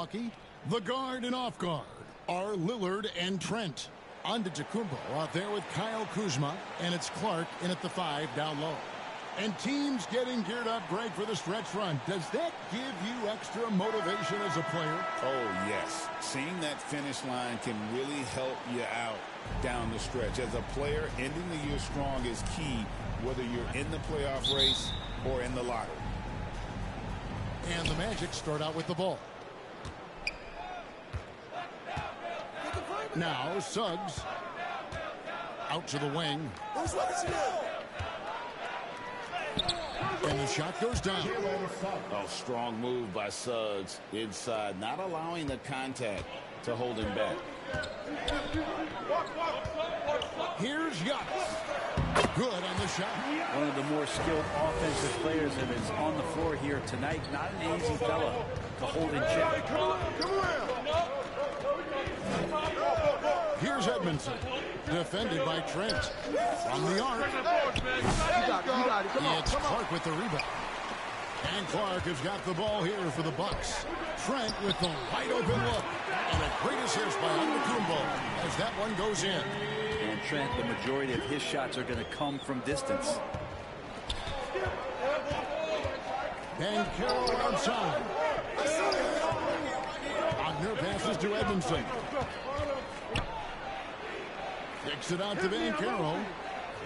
Milwaukee. The guard and off guard are Lillard and Trent. Antetokounmpo out there with Kyle Kuzma, and it's Clark in at the 5 down low. And teams getting geared up, Greg, for the stretch run. Does that give you extra motivation as a player? Oh, yes. Seeing that finish line can really help you out down the stretch. As a player, ending the year strong is key, whether you're in the playoff race or in the lottery. And the Magic start out with the ball. Now Suggs out to the wing. And the shot goes down. Oh, strong move by Suggs inside, not allowing the contact to hold him back. Here's Giannis. Good on the shot. One of the more skilled offensive players that is on the floor here tonight. Not an easy fella to hold in check. Here's Edmondson, defended by Trent. From the arc. It's Clark with the rebound. And Clark has got the ball here for the Bucks. Trent with the wide open look. And a great assist by Antetokounmpo as that one goes in. And Trent, the majority of his shots are going to come from distance. Banchero outside. Wagner passes to Edmondson. Kicks it out to Banchero.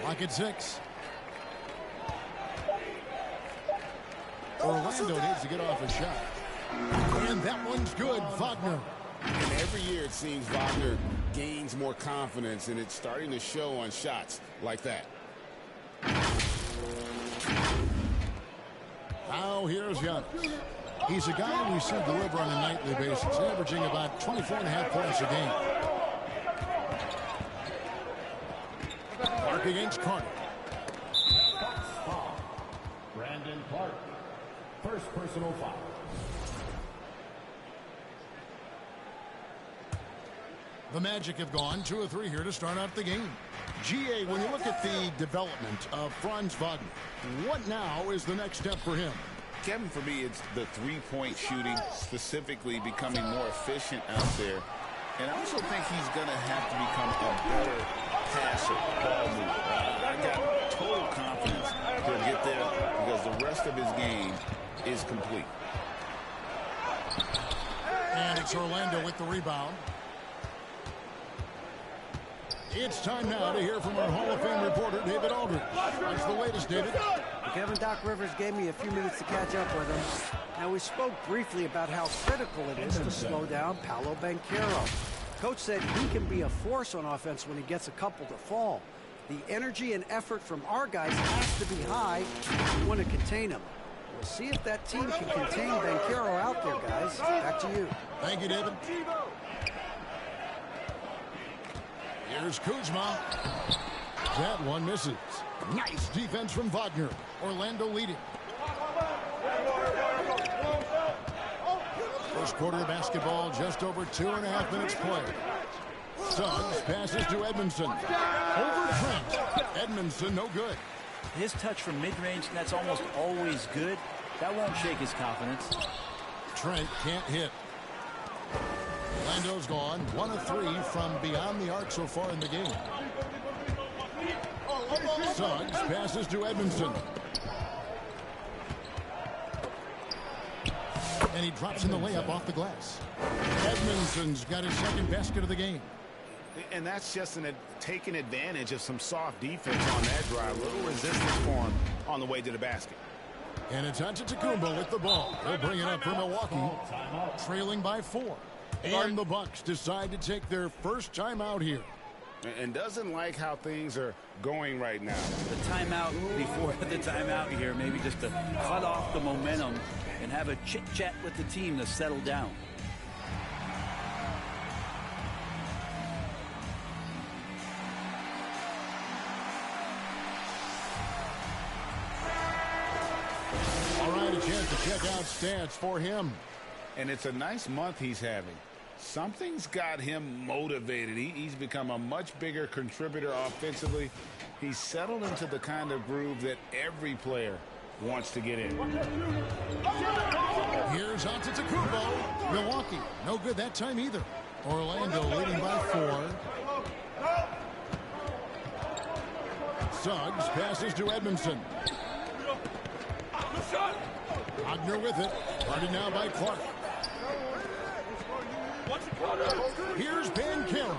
Clock at 6. Orlando needs to get off a shot. And that one's good. Wagner. And every year it seems Wagner gains more confidence, and it's starting to show on shots like that. Now here's Giannis. He's a guy we see deliver on a nightly basis, averaging about 24.5 points a game. Clark against Carter. Brandon Clark. First personal foul. The Magic have gone 2 of 3 here to start out the game. GA, when you look at the development of Franz Wagner, what now is the next step for him? Kevin, for me, it's the three-point shooting, specifically becoming more efficient out there. And I also think he's going to have to become a better passer, ball mover. I got total confidence he'll get there because the rest of his game is complete. And it's Orlando with the rebound. It's time now to hear from our Hall of Fame reporter, David Aldridge. What's the latest, David? Kevin, Doc Rivers gave me a few minutes to catch up with him. Now, we spoke briefly about how critical it is to slow down Paolo Banchero. Coach said he can be a force on offense when he gets a couple to fall. The energy and effort from our guys has to be high if we want to contain him. We'll see if that team can contain Banchero out there, guys. Back to you. Thank you, David. Here's Kuzma. That one misses. Nice defense from Wagner. Orlando leading. First quarter of basketball, just over 2.5 minutes played. Suggs passes to Edmondson. Over Trent. Edmondson, no good. His touch from mid-range, that's almost always good. That won't shake his confidence. Trent can't hit. Orlando's gone 1 of 3 from beyond the arc so far in the game. Suggs passes to Edmondson. And he drops in the layup off the glass. Edmondson's got his second basket of the game. And that's just taking advantage of some soft defense on that drive. Little resistance for him on the way to the basket. And it's Antetokounmpo with the ball. They'll bring it up for Milwaukee, trailing by 4. And the Bucks decide to take their first timeout here. And doesn't like how things are going right now. The timeout before the timeout here, maybe just to cut off the momentum and have a chit-chat with the team to settle down. All right, a chance to check out stats for him. And it's a nice month he's having. Something's got him motivated. He's become a much bigger contributor offensively. He's settled into the kind of groove that every player wants to get in. Here's Antetokounmpo. Milwaukee, no good that time either. Orlando leading by 4. Suggs passes to Edmondson. Wagner with it. Guarded now by Clark. Here's Banchero.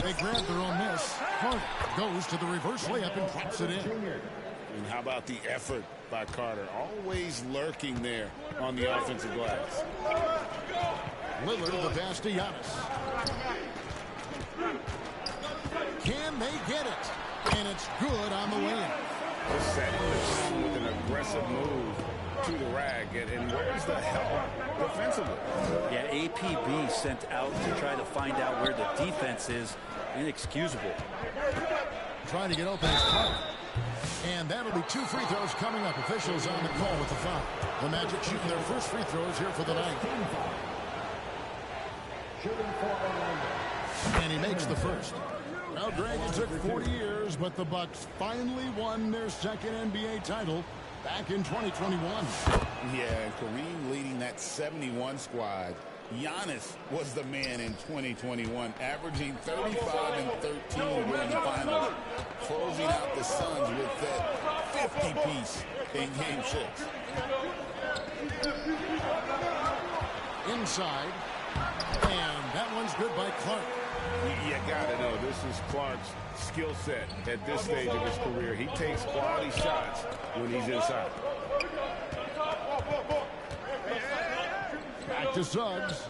They grab their own miss. Clark goes to the reverse layup and drops it in. And how about the effort by Carter? Always lurking there on the offensive glass. Lillard the pass to Giannis. Can they get it? And it's good on the way in. Just setting the tone with an aggressive move to the rag. And where's the help defensively? Yeah, APB sent out to try to find out where the defense is. Inexcusable. Trying to get open his Clark. And that'll be 2 free throws coming up. Officials on the call with the foul. The Magic shooting their first free throws here for the night. And he makes the first. Well, Greg, it took 40 years, but the Bucks finally won their second NBA title back in 2021. Yeah, and Kareem leading that 71 squad. Giannis was the man in 2021, averaging 35 and 13 during the finals, closing out the Suns with that 50-piece in Game 6. Inside, and that one's good by Clark. You gotta know, this is Clark's skill set at this stage of his career. He takes quality shots when he's inside. Back to Suggs.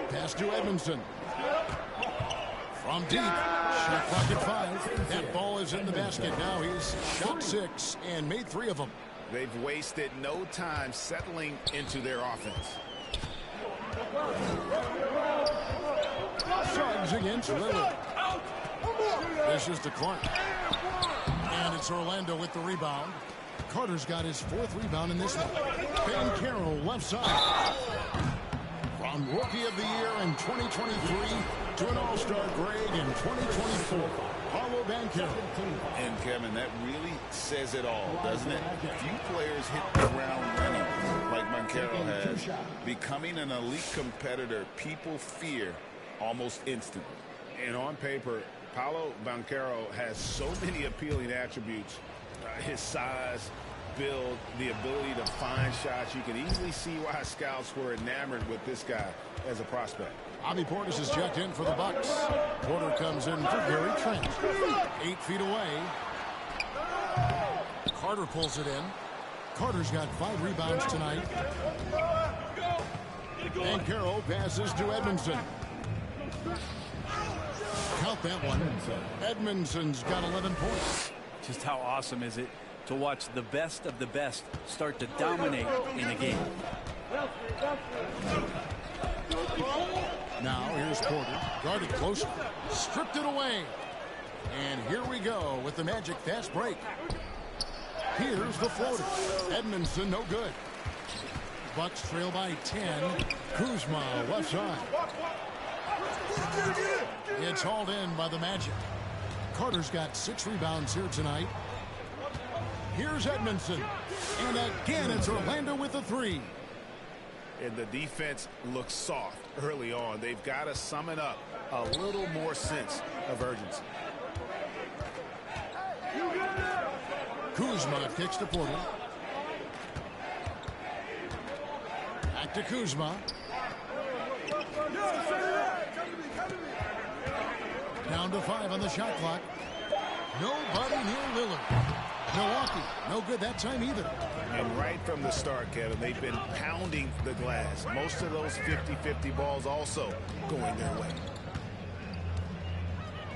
Pass to Edmondson. From deep. Shot clock at 5. That ball is in the basket. Now he's shot 6 and made 3 of them. They've wasted no time settling into their offense. Suggs against Lillard. This is to Clark. And it's Orlando with the rebound. Carter's got his 4th rebound in this one. Banchero left side. From Rookie of the Year in 2023 to an All-Star grade in 2024. Paolo Banchero. And Kevin, that really says it all, doesn't it? Few players hit the ground running like Banchero has. Becoming an elite competitor, people fear almost instantly. And on paper, Paolo Banchero has so many appealing attributes. His size, build, the ability to find shots. You can easily see why scouts were enamored with this guy as a prospect. Bobby Portis is checked in for the Bucks. Porter comes in for Gary Trent. 8 feet away. Carter pulls it in. Carter's got 5 rebounds tonight. Banchero passes to Edmondson. Count that one. Edmondson's got 11 points. Just how awesome is it to watch the best of the best start to dominate in a game. Now here's Porter, guarded closely, stripped it away. And here we go with the Magic fast break. Here's the floater. Edmondson no good. Bucks trail by 10. Kuzma left side. It's hauled in by the Magic. Carter's got 6 rebounds here tonight. Here's Edmondson. And again, it's Orlando with a 3. And the defense looks soft early on. They've got to sum it up. A little more sense of urgency. Kuzma kicks to Porter. Back to Kuzma. Down to 5 on the shot clock. Nobody near Lillard. Milwaukee, no good that time either. And right from the start, Kevin, they've been pounding the glass. Most of those 50-50 balls also going their way.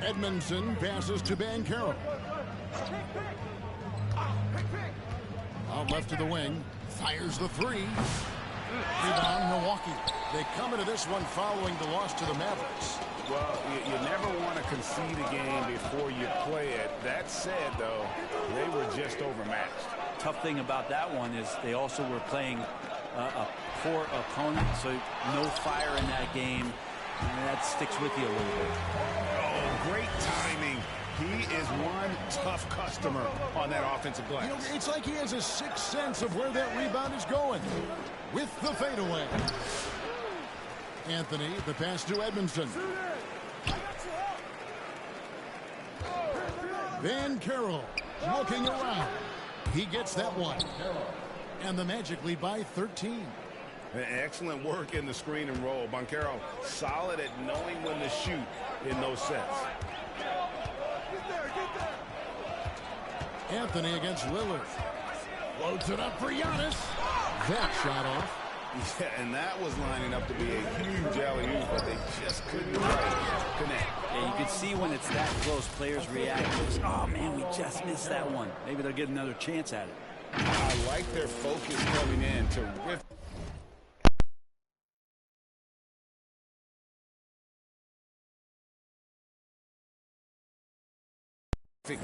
Edmondson passes to Banchero. Out left to the wing. Fires the 3. Rebound, Milwaukee. They come into this one following the loss to the Mavericks. Well, you never want to concede a game before you play it. That said, though, they were just overmatched. Tough thing about that one is they also were playing a poor opponent, so no fire in that game. And that sticks with you a little bit. Oh, Great timing. He is one tough customer on that offensive glass. You know, it's like he has a sixth sense of where that rebound is going. With the fadeaway. Anthony, the pass to Edmondson. Van Carroll looking around. He gets that one. And the Magic lead by 13. Excellent work in the screen and roll. Banchero solid at knowing when to shoot in those sets. Anthony against Lillard. Floats it up for Giannis. That shot off. Yeah, and that was lining up to be a huge alley-oop, but they just couldn't quite connect. Yeah, you can see when it's that close, players react. Oh, man, we just missed that one. Maybe they'll get another chance at it. I like their focus coming in. Terrific.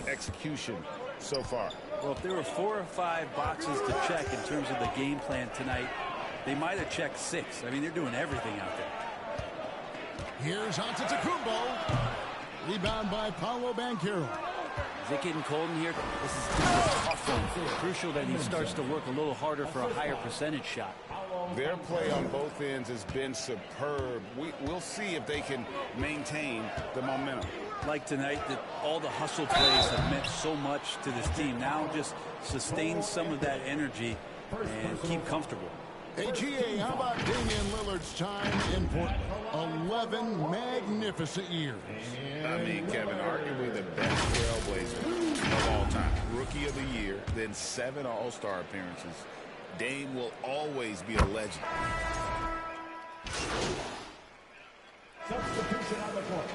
Execution so far. Well, if there were 4 or 5 boxes to check in terms of the game plan tonight, they might have checked 6. I mean, they're doing everything out there. Here's Antetokounmpo. Rebound by Paolo Banchero. Is it getting cold in here? This is a tough one. Crucial that he starts to work a little harder for a higher percentage shot. Their play on both ends has been superb. We'll see if they can maintain the momentum. Like tonight, that all the hustle plays have meant so much to this team. Now just sustain some of that energy and keep comfortable. Hey, GA, how about Damian Lillard's time in Portland? 11 magnificent years. I mean, Kevin, arguably the best trailblazer of all time. Rookie of the year, then 7 All-Star appearances. Dame will always be a legend. Substitution on the court.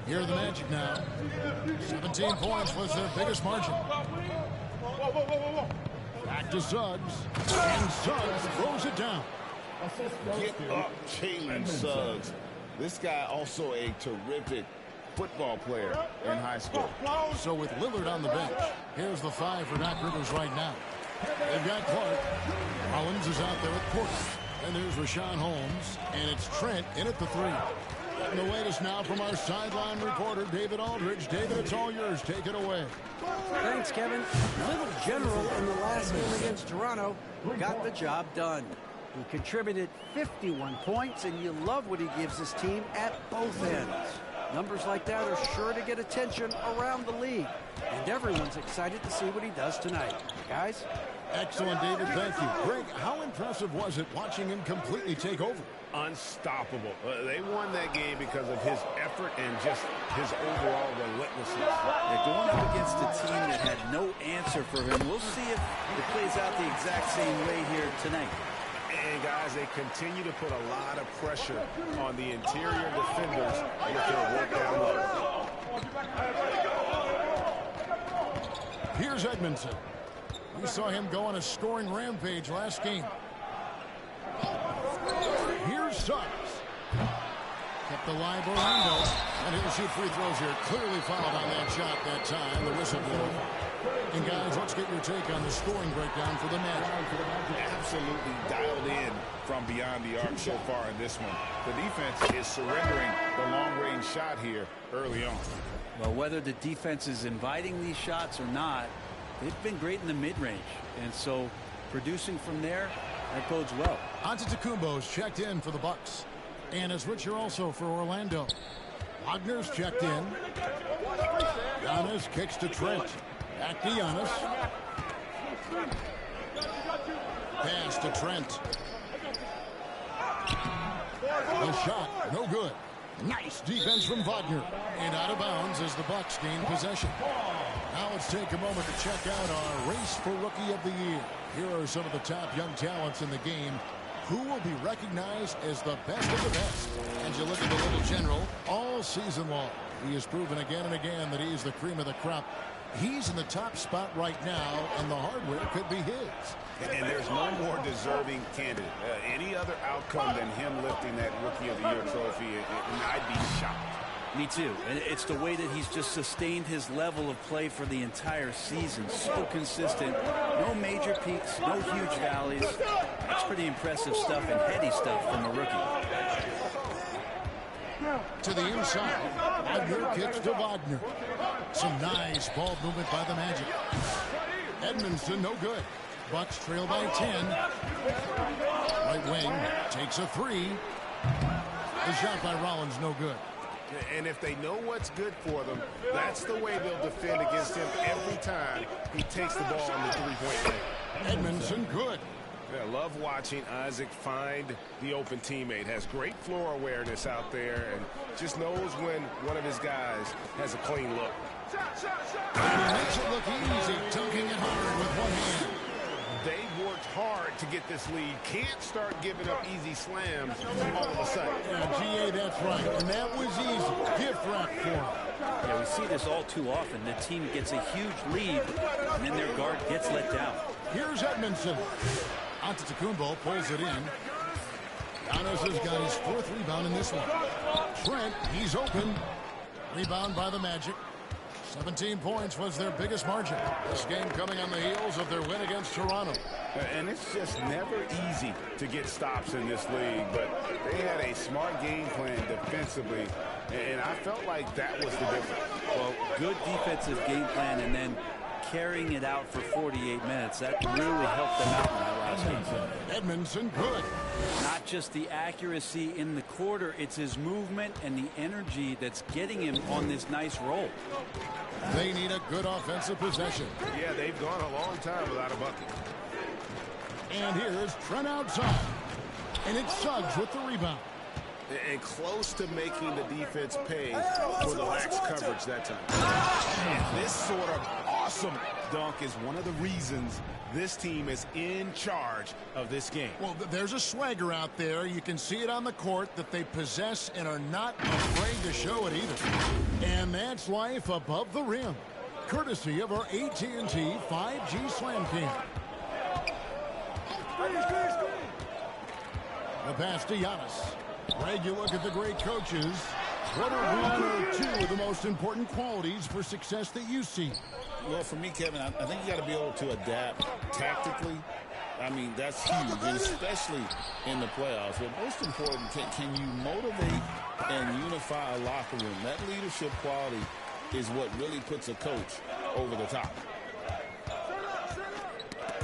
Here are the Magic now. 17 points was their biggest margin. Back to Suggs. And Suggs throws it down. Get up, Jalen Suggs. This guy also a terrific football player in high school. So with Lillard on the bench, here's the 5 for Doc Rivers right now. They've got Clark. Rollins is out there at Porter. And there's Rashawn Holmes. And it's Trent in at the 3. And the latest now from our sideline reporter, David Aldridge. David, it's all yours. Take it away. Thanks, Kevin. Little general in the last game against Toronto got the job done. He contributed 51 points, and you love what he gives his team at both ends. Numbers like that are sure to get attention around the league, and everyone's excited to see what he does tonight. Guys? Excellent, David. Thank you. Greg, how impressive was it watching him completely take over? Unstoppable. They won that game because of his effort and just his overall relentlessness. They're going up against a team that had no answer for him. We'll see if it plays out the exact same way here tonight. And, guys, they continue to put a lot of pressure on the interior defenders with their work down low. Here's Edmondson. We saw him go on a scoring rampage last game. Here's Suggs. Kept the line for Orlando. And he'll shoot free throws here. Clearly fouled on that shot that time. The whistle blew. And guys, let's get your take on the scoring breakdown for the Magic. Absolutely dialed in from beyond the arc so far in this one. The defense is surrendering the long-range shot here early on. Well, whether the defense is inviting these shots or not, they've been great in the mid-range. And so producing from there, that bodes well. Antetokounmpo's checked in for the Bucks. And it's Richard also for Orlando. Wagner's checked in. Giannis kicks to Trent. Back to Giannis. Pass to Trent. The shot, no good. Nice defense from Wagner. And out of bounds as the Bucks gain possession. Now let's take a moment to check out our race for Rookie of the Year. Here are some of the top young talents in the game. Who will be recognized as the best of the best? And you look at the little general all season long. He has proven again and again that he's the cream of the crop. He's in the top spot right now, and the hardware could be his. And there's no more deserving candidate. Any other outcome than him lifting that Rookie of the Year trophy, and I'd be shocked. Me too. And it's the way that he's just sustained his level of play for the entire season. So consistent. No major peaks, no huge valleys. That's pretty impressive stuff and heady stuff from a rookie. To the inside. Wagner kicks to Wagner. Some nice ball movement by the Magic. Edmondson no good. Bucks trail by 10. Right wing takes a three. The shot by Rollins no good. And if they know what's good for them, that's the way they'll defend against him every time he takes the ball on the three-point line. Edmondson good. Yeah, I love watching Isaac find the open teammate. Has great floor awareness out there and just knows when one of his guys has a clean look. He makes it look easy, dunking it hard with one hand. They worked hard to get this lead. Can't start giving up easy slams all of a sudden. Yeah, GA, that's right. And that was easy. Gift wrap for him. Yeah, we see this all too often. The team gets a huge lead, and then their guard gets let down. Here's Edmondson. Antetokounmpo pulls it in. Giannis has got his 4th rebound in this one. Trent, he's open. Rebound by the Magic. 17 points was their biggest margin. This game coming on the heels of their win against Toronto. And it's just never easy to get stops in this league, but they had a smart game plan defensively, and I felt like that was the difference. Well, good defensive game plan and then carrying it out for 48 minutes. That really helped them out in that last game. Edmondson good. Not just the accuracy in the quarter, it's his movement and the energy that's getting him on this nice roll. They need a good offensive possession. Yeah, they've gone a long time without a bucket. And here's Trent outside. And it's Suggs with the rebound. And close to making the defense pay for the lax coverage that time. And this sort of awesome dunk is one of the reasons this team is in charge of this game. Well, there's a swagger out there. You can see it on the court that they possess and are not afraid to show it either. And that's life above the rim, courtesy of our AT&T 5G Slam Cam. The pass to Giannis. Greg, you look at the great coaches. What are one or two of the most important qualities for success that you see? Well, for me, Kevin, I think you got to be able to adapt tactically. I mean, that's huge, and especially in the playoffs. But most important, can you motivate and unify a locker room? That leadership quality is what really puts a coach over the top.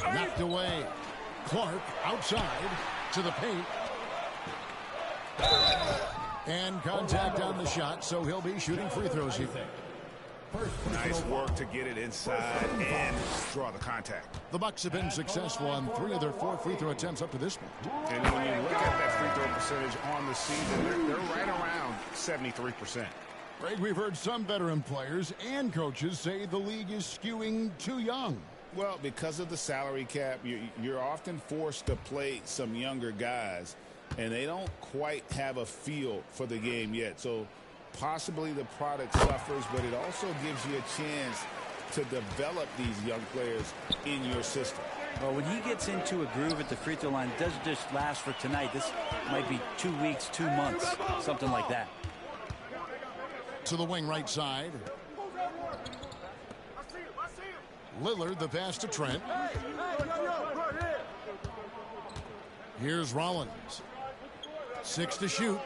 Knocked away. Clark outside to the paint. And contact on the shot, so he'll be shooting free throws here. Nice work to get it inside and draw the contact. The Bucks have been successful on 3 of their 4 free throw attempts up to this point. And when you look at that free throw percentage on the season, they're right around 73%. Greg, we've heard some veteran players and coaches say the league is skewing too young. Well, because of the salary cap, you're often forced to play some younger guys, and they don't quite have a feel for the game yet. So possibly the product suffers, but it also gives you a chance to develop these young players in your system. Well, when he gets into a groove at the free throw line, it doesn't just last for tonight. This might be 2 weeks, 2 months, something like that. To the wing right side. Lillard, the pass to Trent. Here's Rollins. 6 to shoot.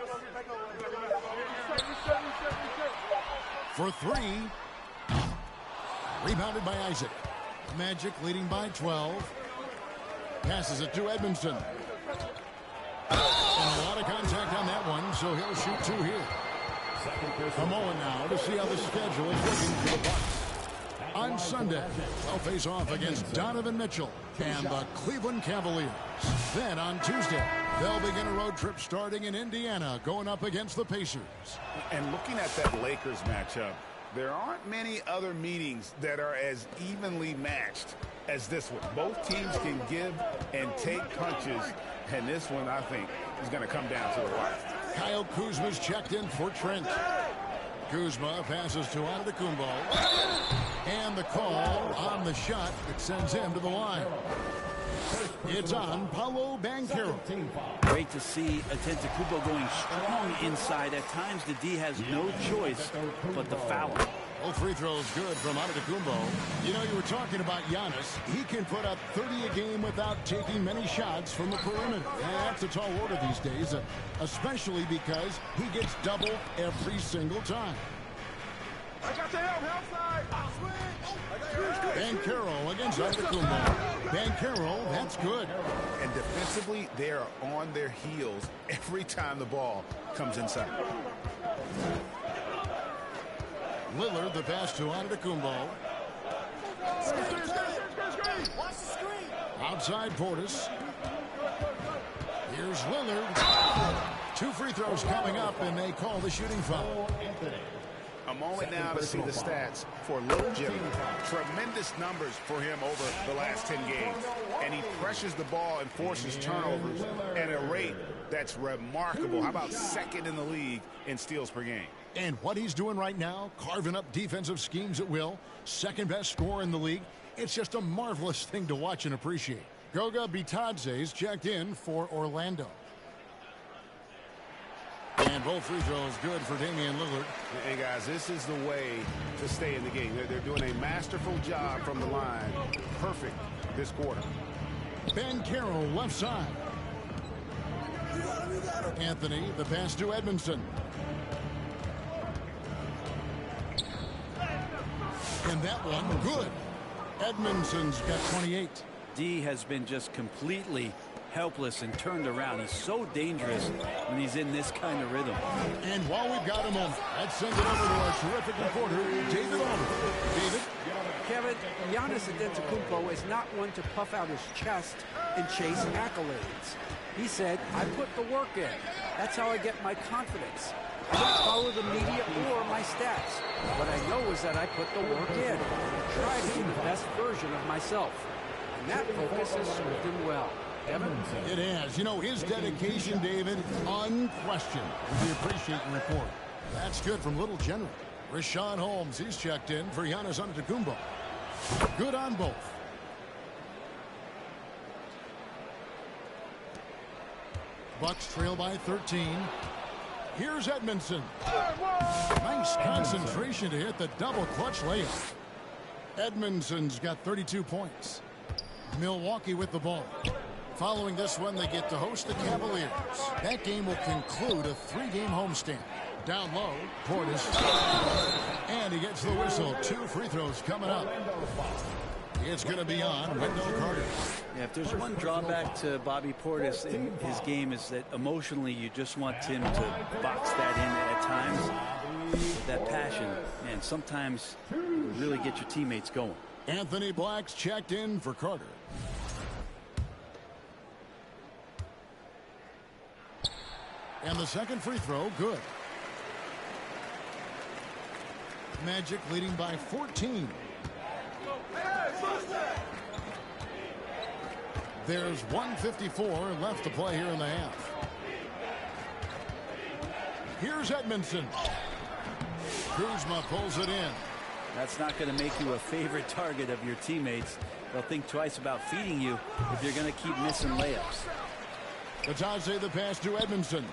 For 3. Rebounded by Isaac. Magic leading by 12. Passes it to Edmondson. And a lot of contact on that one, so he'll shoot 2 here. A moment now to see how the schedule is looking for the Bucks. On Sunday, they'll face off against Donovan Mitchell and the Cleveland Cavaliers. Then on Tuesday, they'll begin a road trip starting in Indiana, going up against the Pacers. And looking at that Lakers matchup, there aren't many other meetings that are as evenly matched as this one. Both teams can give and take punches, and this one, I think, is going to come down to the wire. Kyle Kuzma's checked in for Trent. Kuzma passes to Antetokounmpo. And the call on the shot that sends him to the line. It's on Paolo Banchero. Great to see Antetokounmpo going strong inside. At times, the D has no choice but to foul him. Both free throws good from Antetokounmpo. You know, you were talking about Giannis. He can put up 30 a game without taking many shots from the perimeter. That's a tall order these days, especially because he gets double every single time. Banchero against Antetokounmpo. Banchero, that's good. And defensively, they are on their heels every time the ball comes inside. Lillard, the pass to Antetokounmpo. Outside Portis. Here's Lillard. 2 free throws coming up, and they call the shooting foul. A moment now to see the stats for Little Jimmy. Tremendous numbers for him over the last 10 games. And he pressures the ball and forces turnovers at a rate that's remarkable. How about second in the league in steals per game? And what he's doing right now, carving up defensive schemes at will, second best scorer in the league. It's just a marvelous thing to watch and appreciate. Goga Bitadze's checked in for Orlando. And both free throws good for Damian Lillard. Hey, guys, this is the way to stay in the game. They're doing a masterful job from the line. Perfect this quarter. Banchero left side. Anthony, the pass to Edmondson. And that one, good. Edmondson's got 28. D has been just completely helpless and turned around. He's so dangerous when he's in this kind of rhythm. And while we've got a moment, let's send it over to our terrific reporter, David Allman. David? Kevin, Giannis Antetokounmpo is not one to puff out his chest and chase accolades. He said, I put the work in. That's how I get my confidence. I don't follow the media or my stats. What I know is that I put the work in. Try to be the best version of myself. And that focus has served him well. Kevin? It has. You know, his dedication, David, unquestioned. We appreciate the report. That's good from Little General. Richaun Holmes, he's checked in for Giannis Antetokounmpo. Good on both. Bucks trail by 13. Here's Edmondson. Nice concentration to hit the double clutch layup. Edmondson's got 32 points. Milwaukee with the ball. Following this one, they get to host the Cavaliers. That game will conclude a 3-game homestand. Down low, Portis. And he gets the whistle. 2 free throws coming up. It's going to be on Wendell Carter. Yeah, if there's one drawback to Bobby Portis in his game is that emotionally you just want him to box that in at times. With that passion, and sometimes you really get your teammates going. Anthony Black's checked in for Carter. And the second free throw, good. Magic leading by 14. There's 1:54 left to play here in the half. Here's Edmondson. Kuzma pulls it in. That's not going to make you a favorite target of your teammates. They'll think twice about feeding you if you're going to keep missing layups. Bitadze the pass to Edmondson.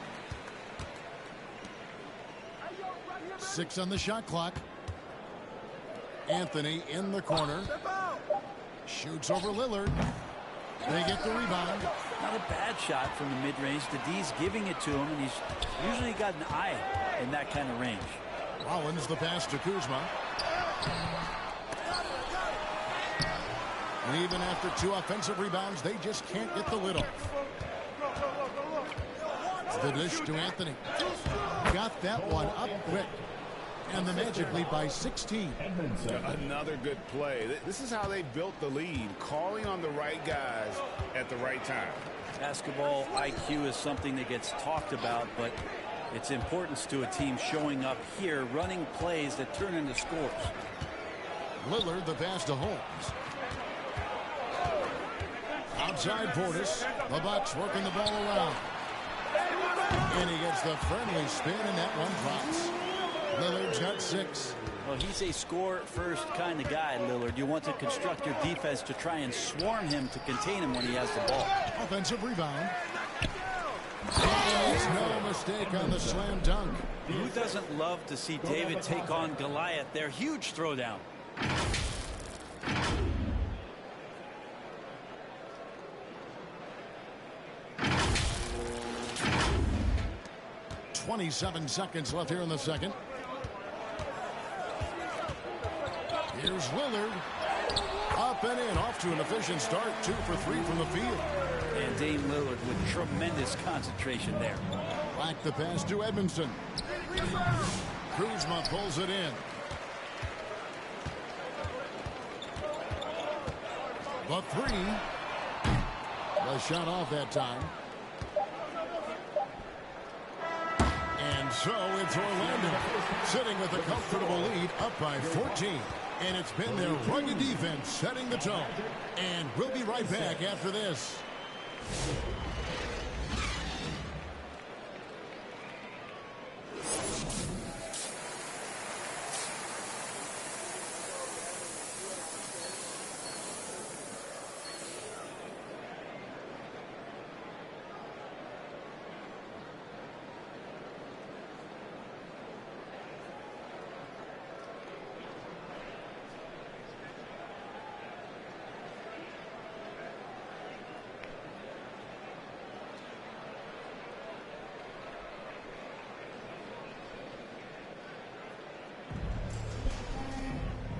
6 on the shot clock. Anthony in the corner. Shoots over Lillard. They get the rebound. Not a bad shot from the mid-range. The D's giving it to him, and he's usually got an eye in that kind of range. Rollins the pass to Kuzma. And even after 2 offensive rebounds, they just can't get the lid off. The dish to Anthony. Got that one up quick. And the Magic lead by 16. Another good play. This is how they built the lead, calling on the right guys at the right time. Basketball IQ is something that gets talked about, but its importance to a team showing up here, running plays that turn into scores. Lillard the pass to Holmes. Outside Portis. The Bucks working the ball around. And he gets the friendly spin, and that one drops. Lillard's got 6. Well, he's a score-first kind of guy, Lillard. You want to construct your defense to try and swarm him to contain him when he has the ball. Offensive rebound. And it's no mistake on the slam dunk. Who doesn't love to see David take on Goliath? Their huge throwdown. 27 seconds left here in the second. Here's Lillard. Up and in, off to an efficient start. 2 for 3 from the field. And Dame Lillard with tremendous concentration there. Back the pass to Edmondson. Kuzma pulls it in. The 3. The shot off that time. And so it's Orlando sitting with a comfortable lead, up by 14. And it's been their rugged defense setting the tone. And we'll be right back after this.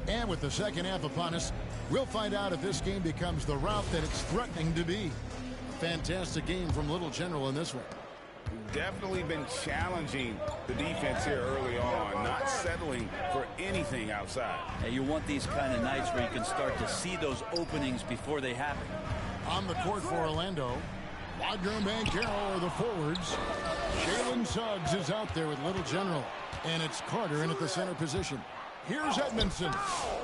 And with the second half upon us, we'll find out if this game becomes the rout that it's threatening to be. A fantastic game from Little General in this one. Definitely been challenging the defense here early on, not settling for anything outside. And you want these kind of nights where you can start to see those openings before they happen. On the court for Orlando, Wagner and Banchero are the forwards. Jalen Suggs is out there with Little General. And it's Carter in at the center position. Here's Edmondson.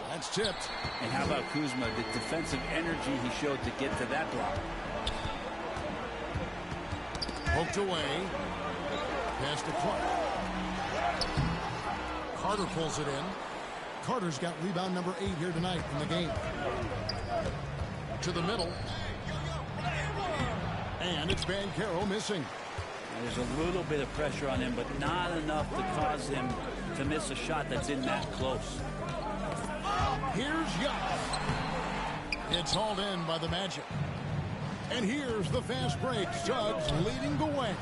That's tipped. And how about Kuzma, the defensive energy he showed to get to that block. Poked away. Pass to Clark. Carter pulls it in. Carter's got rebound number 8 here tonight in the game. To the middle. And it's Banchero missing. There's a little bit of pressure on him, but not enough to cause him to miss a shot that's in that close. Here's Young. It's hauled in by the Magic. And here's the fast break. Suggs leading the way.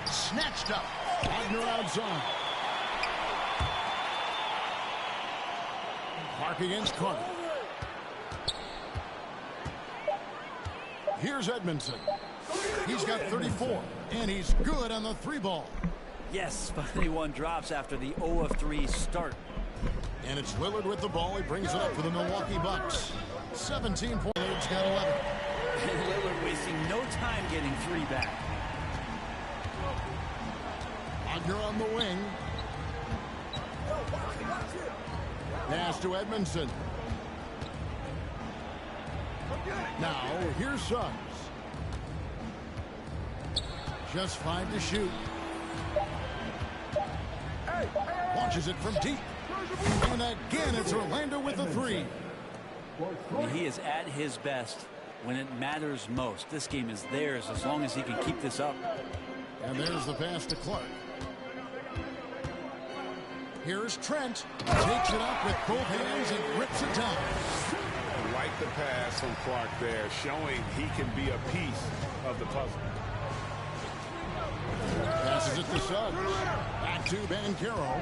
Snatched up. Wagner outside. Clark against Carter. Here's Edmondson. He's got 34, and he's good on the 3 ball. Yes, finally one drops after the 0 of 3 start. And it's Lillard with the ball. He brings it up for the Milwaukee Bucks. 17 points. Lillard's got 11. And Lillard wasting no time getting 3 back. Wagner on the wing. Pass to Edmondson. Now, here's Suggs. Just 5 to shoot. Launches it from deep. And again, it's Orlando with the 3. He is at his best when it matters most. This game is theirs as long as he can keep this up. And there's the pass to Clark. Here's Trent. Takes it up with both hands and grips it down. Like the pass from Clark there, showing he can be a piece of the puzzle. Passes it to Suggs. Back to Banchero.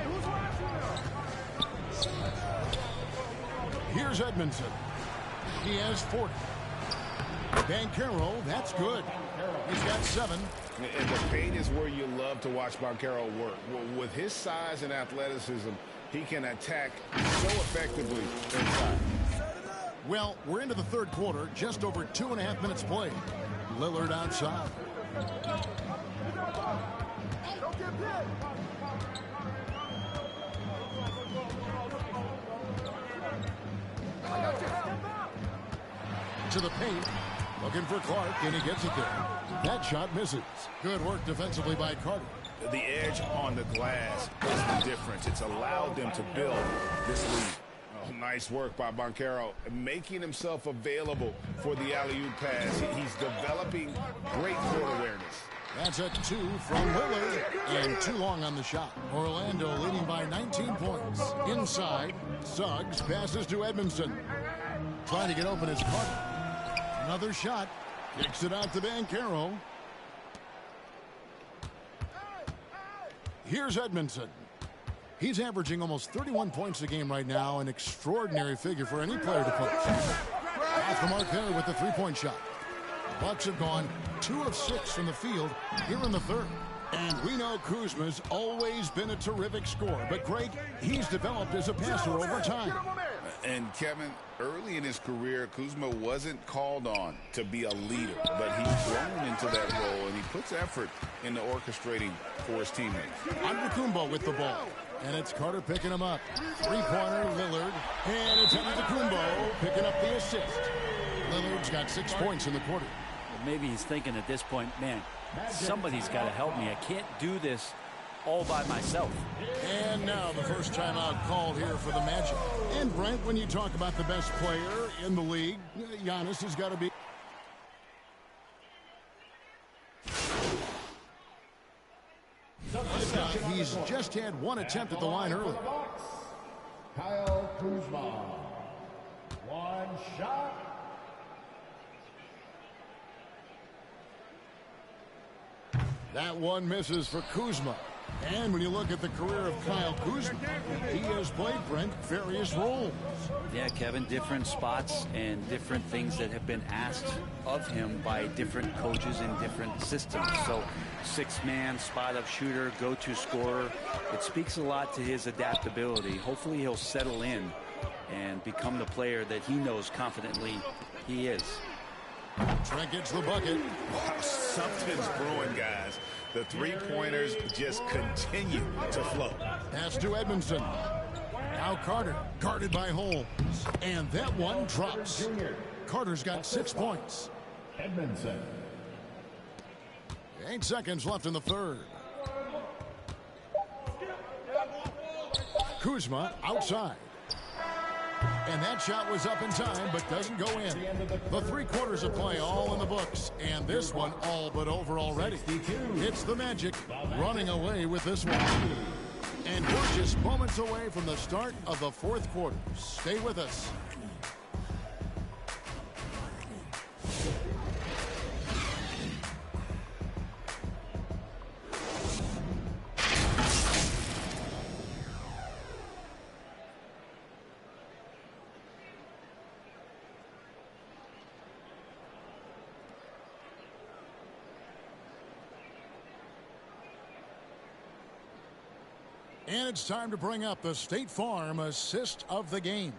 Here's Edmondson. He has 40. Banchero, that's good. He's got 7. And the paint is where you love to watch Banchero work. With his size and athleticism, he can attack so effectively inside. Well, we're into the third quarter, just over 2.5 minutes played. Lillard outside. To the paint, looking for Clark, and he gets it there. That shot misses. Good work defensively by Carter. The edge on the glass is the difference. It's allowed them to build this lead. Oh, nice Nice work by Banchero, making himself available for the alley-oop pass. He's developing great court awareness. That's a 2 from Lillard, and too long on the shot. Orlando leading by 19 points. Inside, Suggs passes to Edmondson. Trying to get open is Carter. Another shot. Kicks it out to Banchero. Here's Edmondson. He's averaging almost 31 points a game right now, an extraordinary figure for any player to post. Off the mark there with the three-point shot. Bucks have gone 2 of 6 from the field here in the third. And we know Kuzma's always been a terrific scorer. But, Greg, he's developed as a passer over time. And, Kevin, early in his career, Kuzma wasn't called on to be a leader. But he's grown into that role, and he puts effort into orchestrating for his teammates. Antetokounmpo with the ball. And it's Carter picking him up. Three-pointer, Lillard. And it's Antetokounmpo picking up the assist. Lillard's got 6 points in the quarter. Maybe he's thinking at this point, man, somebody's got to help me. I can't do this all by myself. And now the first timeout called here for the Magic. And Brent, when you talk about the best player in the league, Giannis has got to be. He's just had one attempt at the line early. Kyle Kuzma. One shot. That one misses for Kuzma. And when you look at the career of Kyle Kuzma, he has played, Brent, various roles. Yeah, Kevin, different spots and different things that have been asked of him by different coaches in different systems. So, six-man, spot-up shooter, go-to scorer. It speaks a lot to his adaptability. Hopefully he'll settle in and become the player that he knows confidently he is. Trent gets the bucket. Wow, something's brewing, guys. The three-pointers just continue to flow. Pass to Edmondson. Now Carter, guarded by Holmes. And that one drops. Carter's got 6 points. Edmondson. 8 seconds left in the third. Kuzma outside. And that shot was up in time, but doesn't go in. The 3 quarters of play all in the books. And this one all but over already. It's the Magic running away with this one. And we're just moments away from the start of the fourth quarter. Stay with us. And it's time to bring up the State Farm assist of the game.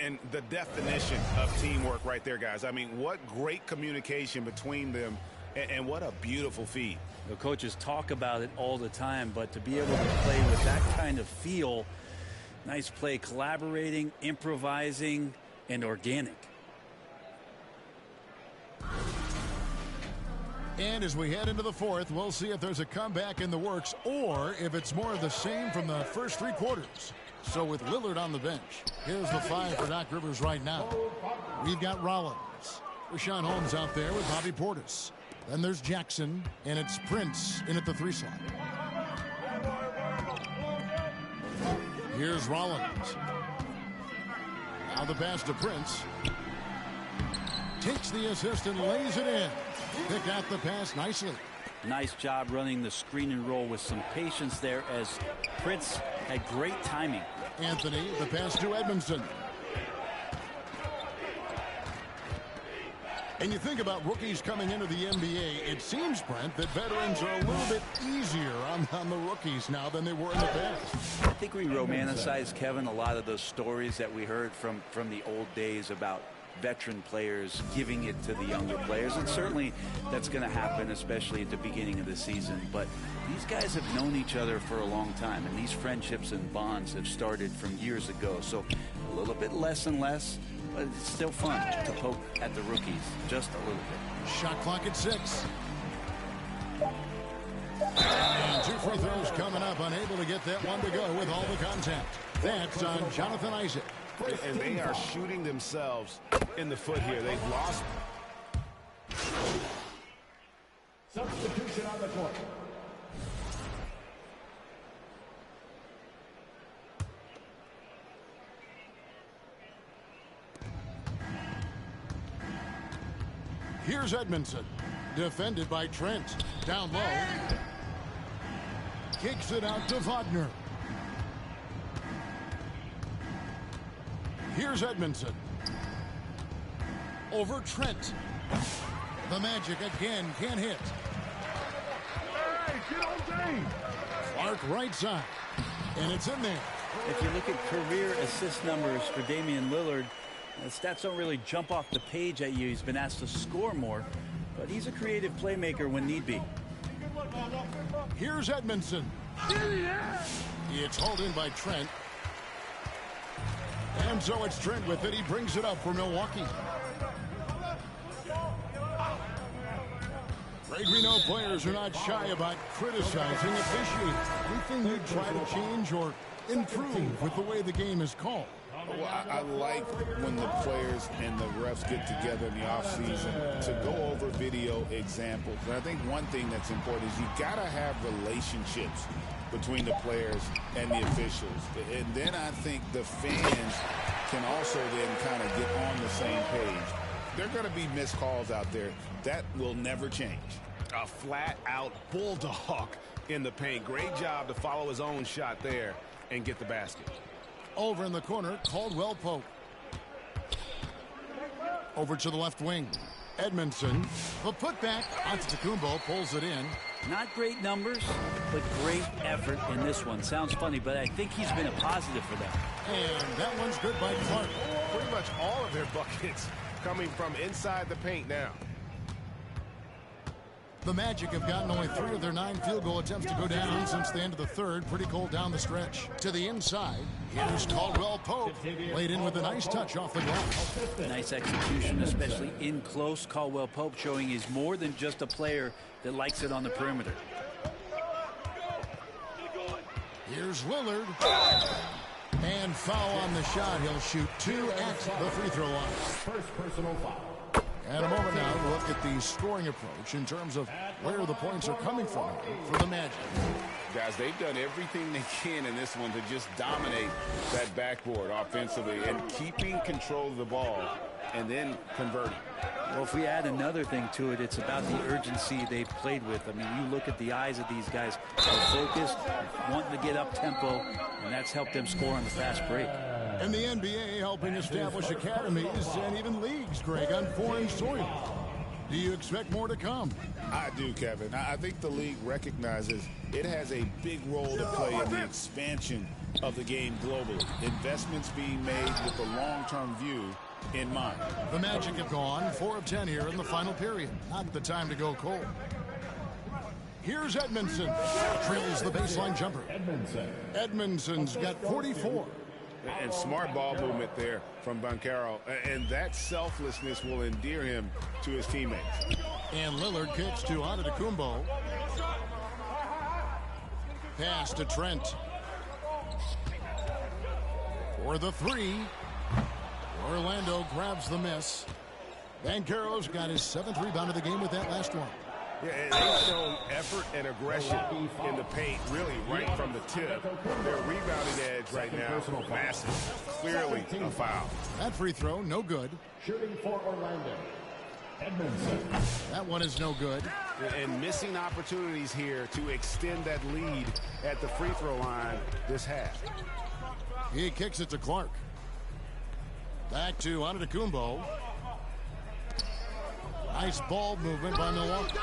And the definition of teamwork right there, guys. I mean, what great communication between them, and what a beautiful feed. The coaches talk about it all the time, but to be able to play with that kind of feel, nice play, collaborating, improvising, and organic. And as we head into the fourth, we'll see if there's a comeback in the works or if it's more of the same from the first 3 quarters. So with Lillard on the bench, here's the 5 for Doc Rivers right now. We've got Rollins. Richaun Holmes out there with Bobby Portis. Then there's Jackson, and it's Prince in at the 3 slot. Here's Rollins. Now the pass to Prince. Takes the assist and lays it in. Pick out the pass nicely. Nice job running the screen and roll with some patience there as Prince had great timing. Anthony, the pass to Edmondson. And you think about rookies coming into the NBA, it seems, Brent, that veterans are a little bit easier on the rookies now than they were in the past. I think we romanticize, Kevin, a lot of those stories that we heard from the old days about veteran players giving it to the younger players, and certainly that's going to happen, especially at the beginning of the season. But these guys have known each other for a long time, and these friendships and bonds have started from years ago. So a little bit less and less, but it's still fun to poke at the rookies just a little bit. Shot clock at 6. And 2 free throws coming up, unable to get that one to go with all the contact. That's on Jonathan Isaac. And they are shooting themselves in the foot here. They've lost. Substitution on the court. Here's Edmondson. Defended by Trent. Down low. Kicks it out to Wagner. Here's Edmondson. Over Trent. The Magic again can't hit. Clark right side. And it's in there. If you look at career assist numbers for Damian Lillard, the stats don't really jump off the page at you. He's been asked to score more, but he's a creative playmaker when need be. Here's Edmondson. It's hauled in by Trent. And so it's Trent with it. He brings it up for Milwaukee. Greg, we know players are not shy about criticizing officiating. Anything you try to change or improve with the way the game is called? Well, I like when the players and the refs get together in the offseason to go over video examples. And I think one thing that's important is you got to have relationships between the players and the officials. And then I think the fans can also then kind of get on the same page. There are going to be missed calls out there. That will never change. A flat-out bulldog in the paint. Great job to follow his own shot there and get the basket. Over in the corner, Caldwell Pope. Over to the left wing. Edmondson. The putback. Antetokounmpo pulls it in. Not great numbers, but great effort in this one. Sounds funny, but I think he's been a positive for them. And that one's good by Clark. Pretty much all of their buckets coming from inside the paint now. The Magic have gotten only 3 of their 9 field goal attempts to go down since the end of the third. Pretty cold down the stretch. To the inside, here's Caldwell Pope. Laid in with a nice touch off the glass. Nice execution, especially in close. Caldwell Pope showing he's more than just a player that likes it on the perimeter. Here's Lillard. And foul on the shot. He'll shoot 2 at the free throw line. First personal foul. And a moment now to look at the scoring approach in terms of where the points are coming from for the Magic. Guys, they've done everything they can in this one to just dominate that backboard offensively and keeping control of the ball and then converting. Well, if we add another thing to it, it's about the urgency they've played with. I mean, you look at the eyes of these guys, they're focused, wanting to get up tempo, and that's helped them score on the fast break. And the NBA helping establish academies and even leagues, Greg, on foreign soil. Do you expect more to come? I do, Kevin. I think the league recognizes it has a big role to play in the expansion of the game globally. Investments being made with the long-term view in mind. The Magic have gone 4 of 10 here in the final period. Not the time to go cold. Here's Edmondson. Trails the baseline jumper. Edmondson's got 44. And smart ball movement there from Banchero. And that selflessness will endear him to his teammates. And Lillard kicks to Antetokounmpo. Pass to Trent. For the 3. Orlando grabs the miss. Banchero's got his 7th rebound of the game with that last one. Yeah, and they've shown effort and aggression in the paint, really, right from the tip. Their rebounding edge right now, massive. Clearly a foul. That free throw, no good. Shooting for Orlando. Edmondson. That one is no good. And missing opportunities here to extend that lead at the free throw line this half. He kicks it to Clark. Back to Antetokounmpo. Nice ball movement by Milwaukee.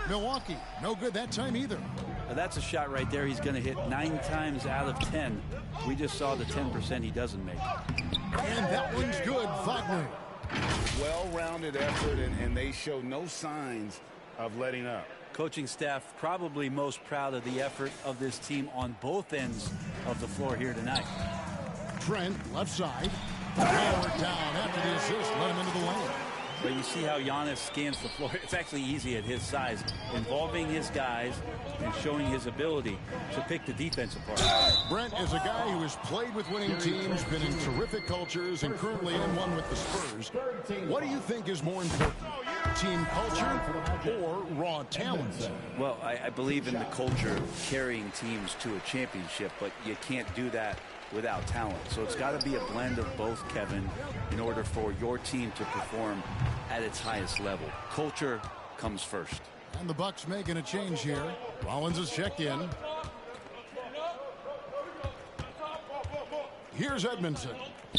Milwaukee, no good that time either. Now that's a shot right there he's going to hit 9 times out of 10. We just saw the 10% he doesn't make. And that one's good. Wagner. Well-rounded effort, and they show no signs of letting up. Coaching staff probably most proud of the effort of this team on both ends of the floor here tonight. Trent, left side. Howard down after the assist. Let him into the lane. But you see how Giannis scans the floor. It's actually easy at his size, involving his guys and showing his ability to pick the defense apart. Brent is a guy who has played with winning teams, been in terrific cultures, and currently in one with the Spurs. What do you think is more important, team culture or raw talent? Well, I believe in the culture carrying teams to a championship, but you can't do that without talent. So it's got to be a blend of both, Kevin, in order for your team to perform at its highest level. Culture comes first. And the Bucks making a change here. Rollins is checked in. Here's Edmondson,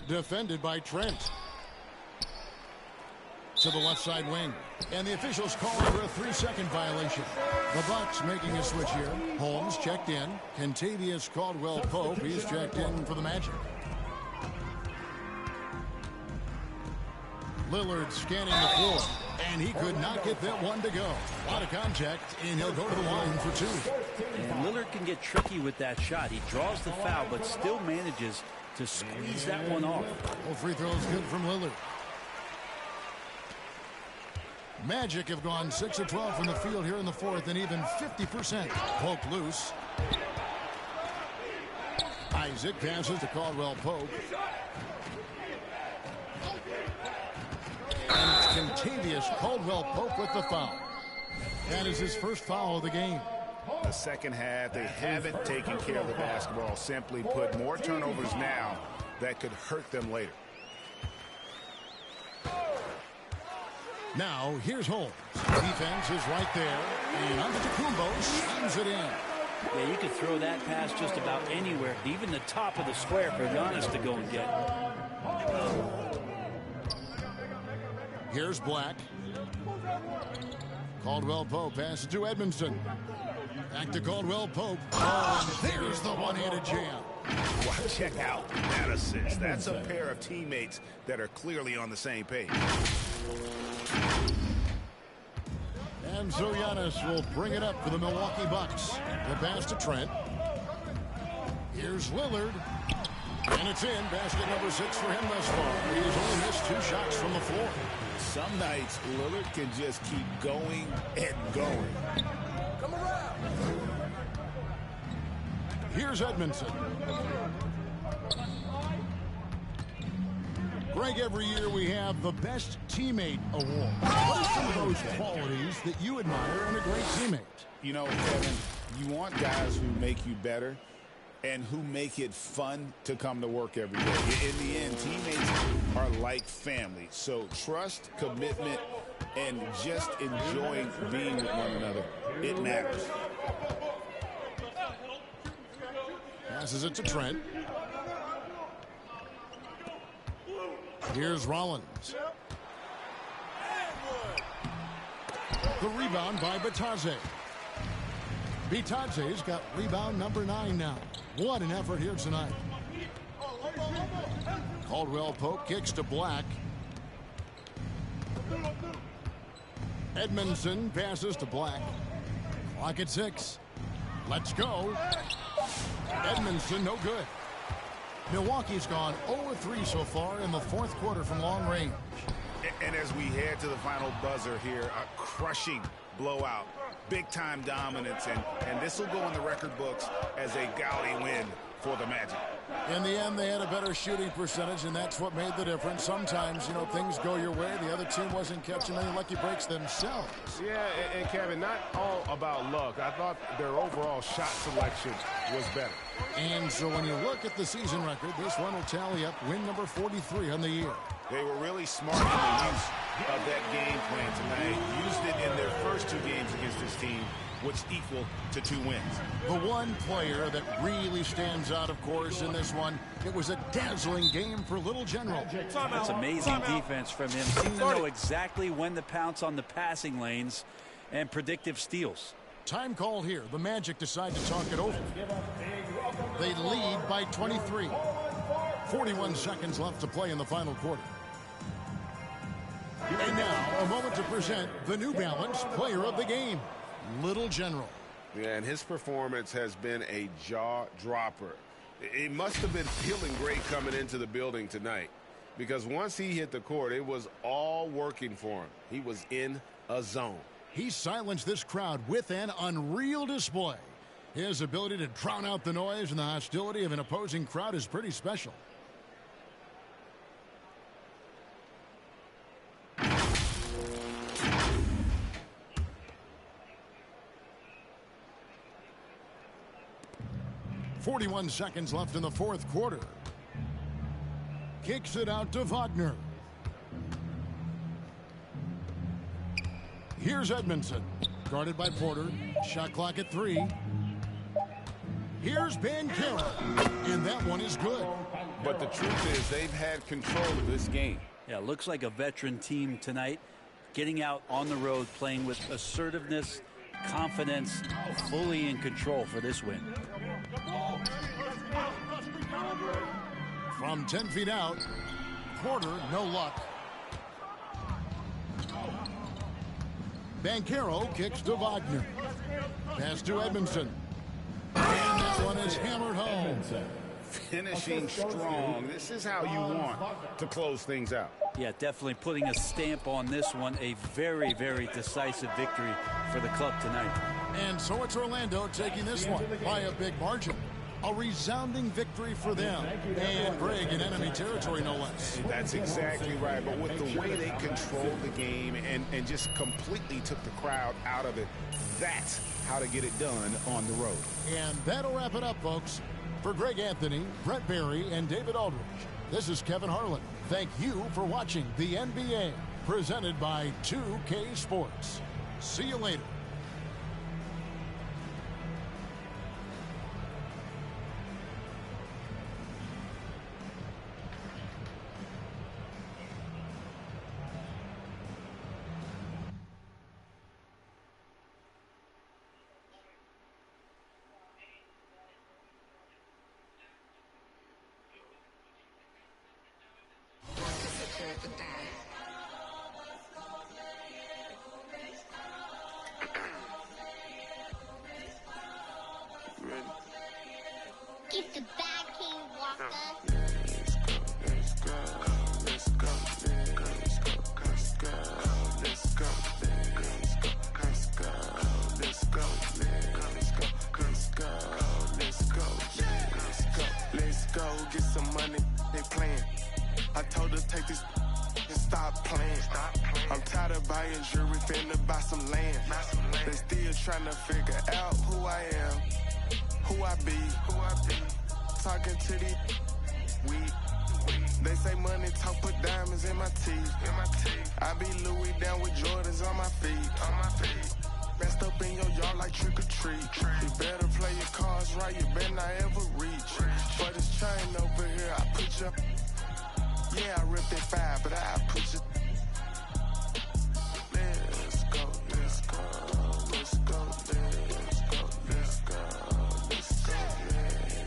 defended by Trent. To the left side wing. And the officials calling for a 3-second violation. The Bucks making a switch here. Holmes checked in. Kentavious Caldwell-Pope, he's checked in for the Magic. Lillard scanning the floor. And he could not get that one to go. A lot of contact, and he'll go to the line for 2. And Lillard can get tricky with that shot. He draws the foul, but still manages to squeeze that one off. All free throws good from Lillard. Magic have gone 6 of 12 from the field here in the fourth, and even 50%. Pope loose. Isaac passes to Caldwell-Pope. And it's Kentavious Caldwell-Pope with the foul. That is his first foul of the game. The second half, they haven't taken care of the basketball. Simply put, more turnovers now that could hurt them later. Now, here's Holmes. Defense is right there. And Antetokounmpo slams it in. Yeah, you could throw that pass just about anywhere, even the top of the square for Giannis to go and get. Here's Black. Caldwell-Pope passes to Edmondson. Back to Caldwell-Pope. Oh, and there's the one-handed jam. Wow, check out that assist. That's a pair of teammates that are clearly on the same page. And so Giannis will bring it up for the Milwaukee Bucks. The pass to Trent. Here's Lillard. And it's in. Basket number 6 for him thus far. He's only missed 2 shots from the floor. Some nights, Lillard can just keep going and going. Come around. Here's Edmondson. Greg, every year we have the Best Teammate Award. What are some of those qualities that you admire in a great teammate? You know, Kevin, you want guys who make you better and who make it fun to come to work every day. In the end, teammates are like family. So trust, commitment, and just enjoying being with one another, it matters. Passes it to Trent. Here's Rollins. The rebound by Bitadze. Bitadze's got rebound number 9 now. What an effort here tonight. Caldwell-Pope kicks to Black. Edmondson passes to Black. Clock at 6. Let's go. Edmondson, no good. Milwaukee's gone 0-3 so far in the fourth quarter from long range. And as we head to the final buzzer here, a crushing blowout, big-time dominance, and this will go in the record books as a gaudy win for the Magic. In the end, they had a better shooting percentage, and that's what made the difference. Sometimes, you know, things go your way. The other team wasn't catching any lucky breaks themselves. Yeah, and Kevin, not all about luck. I thought their overall shot selection was better. And so when you look at the season record, this one will tally up win number 43 on the year. They were really smart in the use of that game plan tonight. Used it in their first 2 games against this team, which equal to 2 wins. The one player that really stands out, of course, in this one, it was a dazzling game for Little General. That's amazing defense from him. Seemed to know exactly when to pounce on the passing lanes and predictive steals. Time called here. The Magic decide to talk it over. They lead by 23. 41 seconds left to play in the final quarter. And now, a moment to present the New Balance Player of the Game, Little General. Yeah, and his performance has been a jaw-dropper. He must have been feeling great coming into the building tonight. because once he hit the court, it was all working for him. He was in a zone. He silenced this crowd with an unreal display. His ability to drown out the noise and the hostility of an opposing crowd is pretty special. .41 seconds left in the fourth quarter. Kicks it out to Wagner. Here's Edmondson. Guarded by Porter. Shot clock at 3. Here's Banchero. And that one is good. But the truth is they've had control of this game. Yeah, looks like a veteran team tonight. Getting out on the road, playing with assertiveness, confidence, fully in control for this win. From 10 feet out, Porter, no luck. Banchero kicks to Wagner. Pass to Edmondson. And this one is hammered home. Finishing strong. This is how you want to close things out. Yeah, definitely putting a stamp on this one. A very, very decisive victory for the club tonight. And so it's Orlando taking this one by a big margin. A resounding victory for them. And Greg in enemy territory, no less. That's exactly right. But with the way they controlled the game and just completely took the crowd out of it, that's how to get it done on the road. And that'll wrap it up, folks. For Greg Anthony, Brent Barry, and David Aldridge, this is Kevin Harlan. Thank you for watching the NBA, presented by 2K Sports. See you later. Get the bag, King Walker. Let's go, get some money, they playing. I told her take this and stop playing. I'm tired of buying jewelry, finna buy some land. They still trying to figure out who I am, who I be. Talking to these weed. They say money talk, put diamonds in my teeth. I be Louis down with Jordans on my feet. Messed up in your yard like trick or treat. You better play your cards right, you better not ever reach. For this chain over here, I put you. Yeah, I ripped that 5, but I put you. Let's go, let's go, let's go, let's go, let's go, let's go, let's go,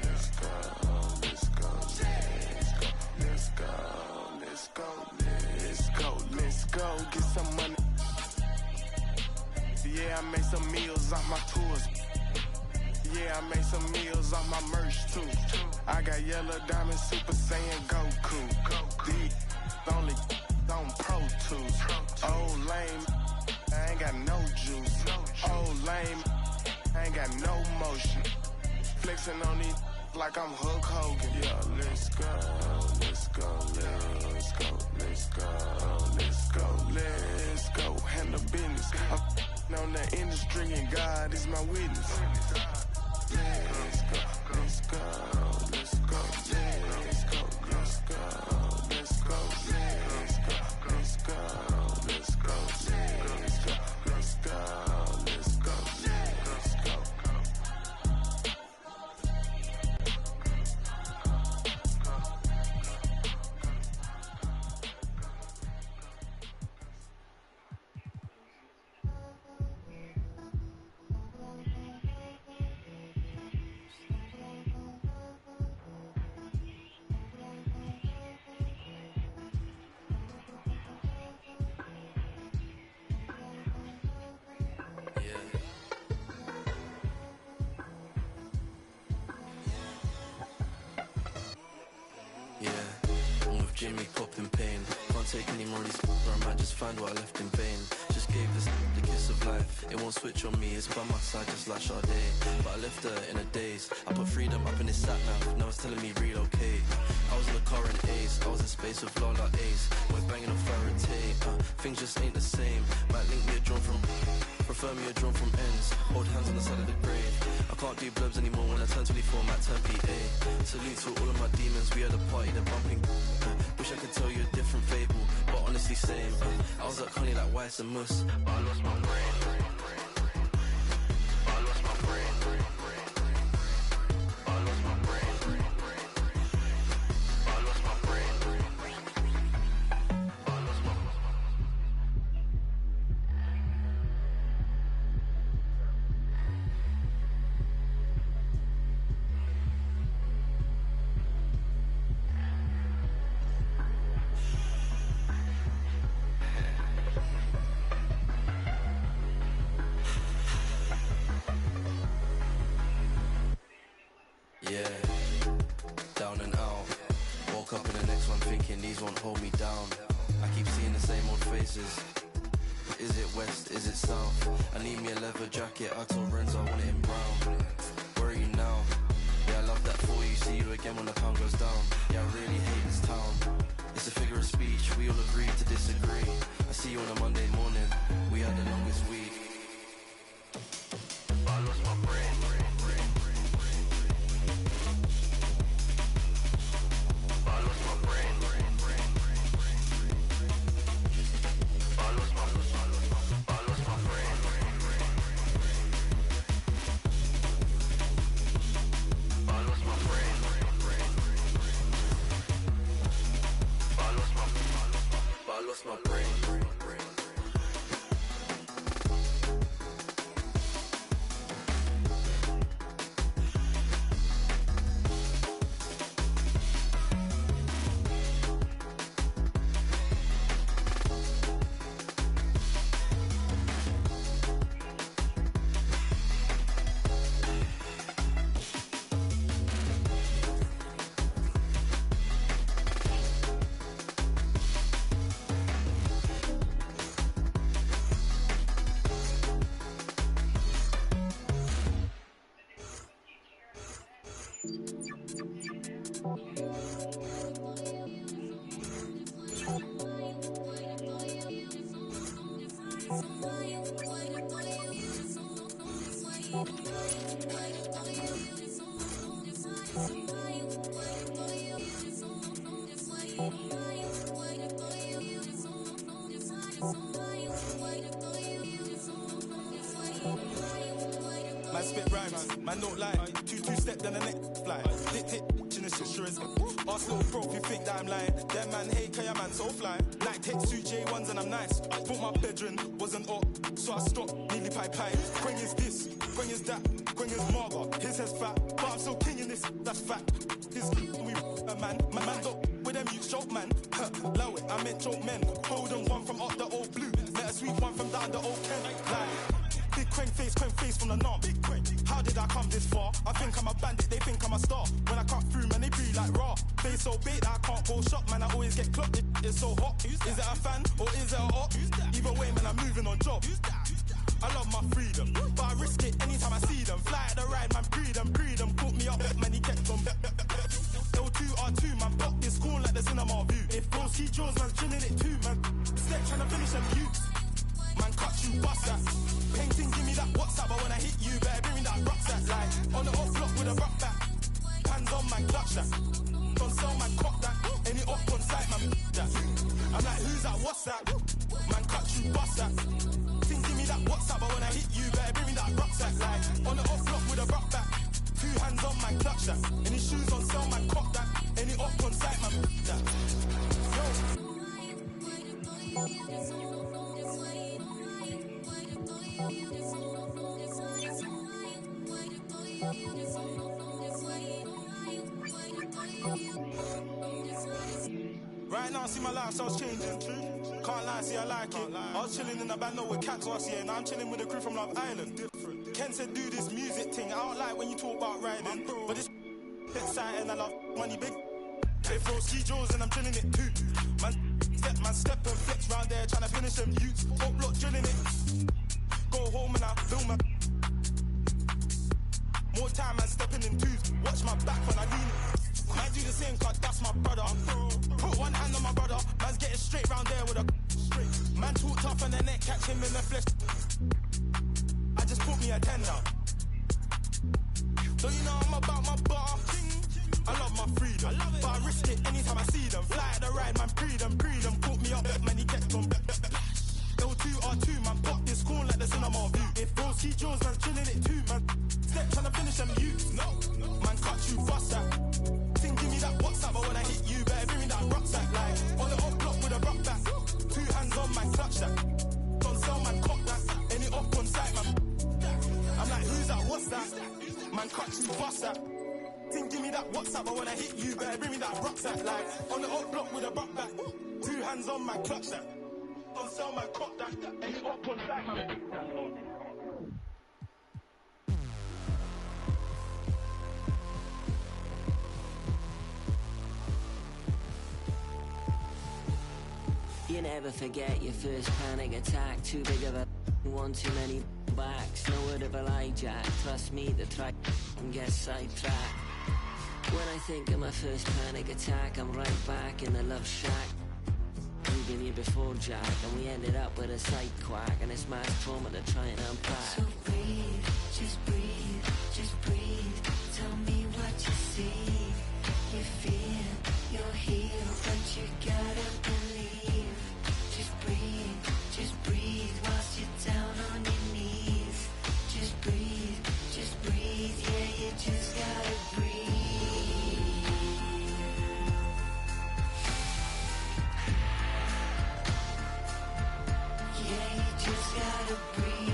let's go, let's go, let's go, let's go, let's go, let's go, get some money. Yeah, I made some meals off my tours. Yeah, I made some meals off my merch too. I got yellow diamond Super Saiyan Goku. These only on Pro Tools. Old lame, I ain't got no juice. Old lame, I ain't got no motion. Flexing on these like I'm Hulk Hogan. Yeah, let's go, let's go, let's go, let's go, let's go, let's go. Handle business. I'm on the industry and God is my witness. Let's go, let's go, let's go, let's go, let's go, let's go, let's go, let's go, let's go, let's go, let's go, let's go, let's go. Jimmy popping pain. Can't take any more of these or I might just find what I left in vain. Just gave this the kiss of life. It won't switch on me, it's by my side just like Sade. But I left her in a daze. I put freedom up in his sat nav, now it's telling me relocate. I was in the car in Ace, I was in space with Lola Ace. We're banging on Faraday, things just ain't the same. Might link me a drone from, prefer me a drone from ends. Hold hands on the side of the grave. I can't do blobs anymore when I turn 24, might turn PA. Salute to all of my demons, we had a party, they're bumping. Wish I could tell you a different fable, but honestly same. I was at Connie like Weiss and Mus, but I lost my brain. I lost my brain. I lost my brain. I lost my brain. I lost my yeah, down and out. Woke up in the next one thinking these won't hold me down. I keep seeing the same old faces. Is it west, is it south? I need me a leather jacket, I told Renzo I want it in brown. Where are you now? Yeah, I love that for you, see you again when the pound goes down. Yeah, I really hate this town. It's a figure of speech, we all agree to disagree. I see you on a Monday morning, we had the longest week. I lost my brain. I lost my brain. I lost my brain. I lost my brain. I lost my brain. Man spit rhymes, man don't lie. Two-step then the next fly. Hit, in the insurance. Ask little bro if you think that I'm lying. Them man hate cause your man so fly. Like Tetsu J1s and I'm nice. I thought my bedroom wasn't up, so I stopped, nearly pie. Quang is this, Quang is that, Quang is Marga. His head's fat, but I'm still king in this, that's fact. His we a man, my man up with them you choke man. Low it, I meant choke men. Golden one from up the old blue. Let a sweet one from down the old Ken. Like big Quang face from the norm. How did I come this far? I think I'm a bandit, they think I'm a star. When I cut through, man, they breathe like raw. Face so big that I can't go shop, man, I always get clocked. It's so hot. Is it a fan or is it a op? Either way, man, I'm moving on job. I love my freedom, but I risk it anytime I see them. Fly at the ride, man, breed them. Caught me up, man, he kept on. L2R2, man, pop this cool like the cinema view. If bros keep Jones, man's drilling it too, man. Step trying to finish them youths. Man, cut you, bust that. Painting, give me that WhatsApp, but when I hit you, better bring me that rucksack. Like, on the off block with a rock back. Hands on, man, clutch that. Don't sell, man, cock that. Any up on site, man, that. I'm like, who's that, what's that? Man, cut you, bust that. Think, give me that WhatsApp, but when I hit you, better bring me that rucksack. Like, on the off block with a rock back. 2 hands on, man, clutch that. Any shoes on sale, man, cock that. Any up on site, man, that. Right now, I see my lifestyle's changing. Can't lie, see I like it. I was chilling in the band with cats last year. Now I'm chilling with a crew from Love Island. Ken said do this music thing. I don't like when you talk about riding, but this exciting. I love money big. They throw ski jaws and I'm drilling it too. Man step and flex round there trying to finish them youths. Up block drilling it. Go home and I film my. More time man stepping in twos. Watch my back when I lean it. Might do the same cause that's my brother. Put one hand on my brother. Man's getting straight round there with a. Man too tough and the neck catch him in the flesh. I just put me a 10 now. So you know I'm about my bar. I love my freedom, but I risk it anytime I see them. Fly at the ride, man, pre them. Put me up, man, he kept on. L2R2, man, pop this corn like the cinema view. If bros see Jones, man's chilling it too, man. Step tryna finish them youths. No, man, cut you fast that. Think give me that WhatsApp, but when I hit you, better bring me that rucksack. Like, on the up block with a rock back. 2 hands on, man, clutch that. Don't sell, man, cock that. Any up on sight, man. I'm like, who's that, what's that? Man, cut you fast that. Think give me that WhatsApp, but when I hit you, better bring me that rucksack. Like, on the up block with a rock back. 2 hands on, man, clutch that. Don't sell, man, cock that. Any up on sight, man. You never forget your first panic attack. Too big of a one, too many backs. No word of a lie, Jack. Trust me to try and get sidetracked. When I think of my first panic attack, I'm right back in the love shack. We've been here before, Jack, and we ended up with a side quack. And it's my trauma to try and unpack. So breathe, just breathe, just breathe. Tell me what you see. You feel you're here, but you gotta believe. Just breathe whilst you're down on your knees. Just breathe, yeah, you just gotta breathe. Yeah, you just gotta breathe.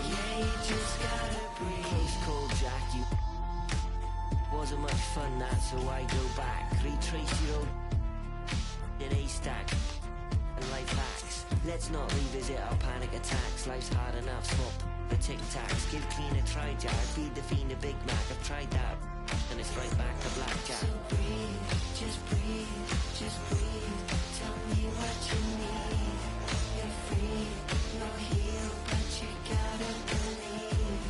Yeah, you just gotta breathe. Close call, Jack, you wasn't much fun that, so I go back. Retrace your old in a stack and life hacks. Let's not revisit our panic attacks. Life's hard enough, swap the tic-tacs. Give clean a try, Jack. Feed the fiend a Big Mac. I've tried that, and it's right back to blackjack. So breathe, just breathe, just breathe. Tell me what you need. You're free, you're here, but you gotta believe.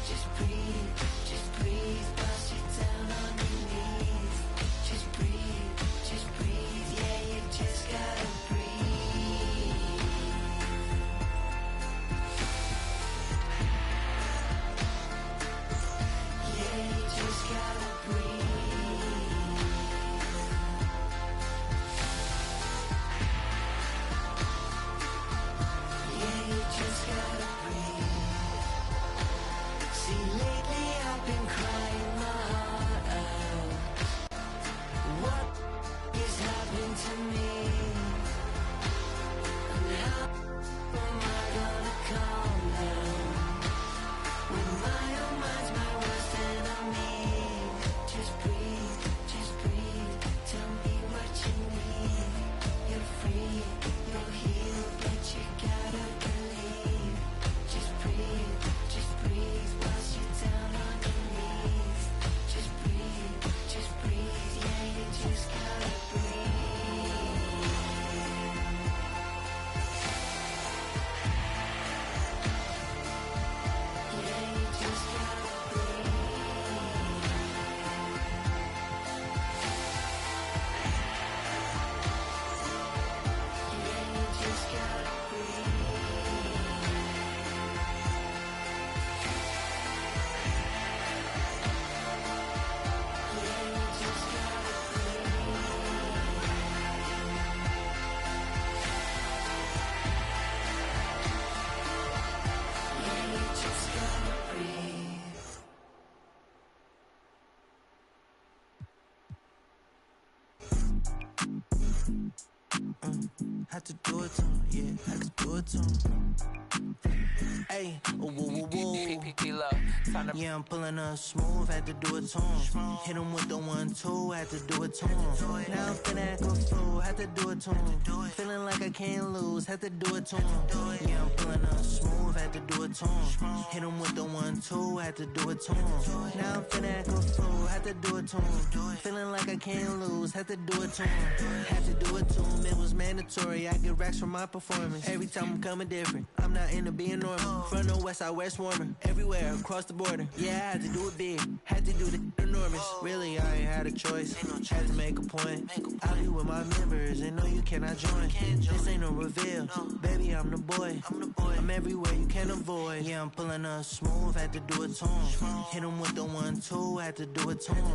Just breathe, bust you down on your knees. Just breathe, yeah, you just gotta breathe. Yeah, you just gotta breathe. Yeah, you just gotta breathe. See, lately I've been crying my heart out. What is happening to me? And how am I gonna calm down when my own mind's my worst enemy? Just breathe, tell me what you need. You're free, you're healed, but you gotta believe. Just breathe, whilst you're down on your knees. Just breathe, yeah, you just gotta breathe. Yeah, you just gotta breathe. Yeah, you just gotta breathe. Yeah, you just gotta breathe. Yeah, you just gotta breathe. Had to do it to him, yeah, had to do it to him. Hey, woo woo woo. Yeah, I'm pulling up smooth, had to do it to him. Hit him with the 1-2, had to do it to him. Now I'm finna act a fool, had to do it to him. Feeling like I can't lose, had to do it to him. Yeah, I'm pulling up smooth, had to do it to him. Hit him with the 1-2, had to do it to him. Now I'm finna act a fool, had to do it to him. Feeling like I can't lose, had to do it to him. Had to do it to him, it was mandatory. I get racks from my performance. Every time I'm coming different, I'm not into being normal. From the west side, west warmer. Everywhere, across the border. Yeah, I had to do it big. Had to do the enormous. Really, I ain't had a choice. Had to make a point. I'll be with my members and no, you cannot join. This ain't no reveal. Baby, I'm the boy. I'm everywhere you can avoid. Yeah, I'm pulling up smooth. Had to do it to him. Hit him with the 1-2. Had to do it to him.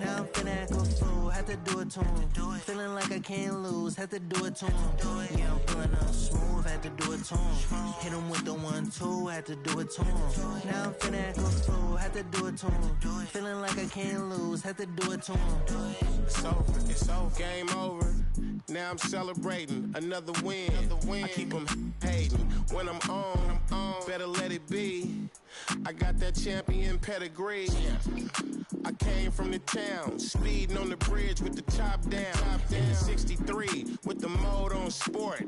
Now I'm finna act a fool. Had to do it to him. Feeling like I can't lose. Had to do it to him. Yeah, I'm pulling up smooth. Had to do it to him. Hit him with the 1-2. Had to do it to him. Now I'm finna act a fool. Had to do it to him. Feeling like I can't lose. Had to do it to him. It's over. Game over. Now I'm celebrating another win. I keep them hating. When I'm on, better let it be. I got that champion pedigree. I came from the town, speeding on the bridge with the top down. In the 63 with the mode on sport.